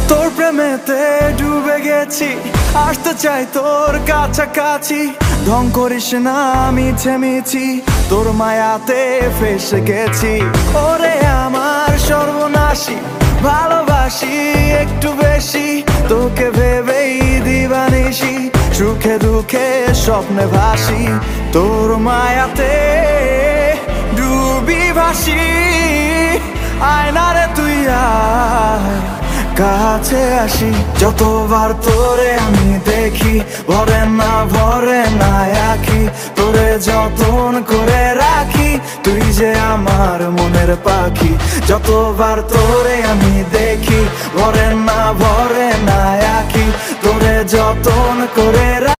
তোর প্রেমেতে ডুবে গেছি, আসতে চাই তোর কাছাকাছি। ঢং করিস না মিছে মিছি, তোর মায়াতে ফেসে গেছি। ওরে আমার সর্বনাশী, ভালোবাসি একটু বেশি, তোকে ভেবেই দিবানিসি, সুখে দুঃখে স্বপ্নে ভাসি। তোর মায়াতে ডুবি ভাসি, আয়নারে তুই আয় কাছে আসি। যতবার তোরে আমি দেখি, ভরে না আঁখি। তোরে যতন করে রাখি, তুই যে আমার মনের পাখি। যতবার তোরে আমি দেখি, ভরে না আঁখি। তোরে যতন করে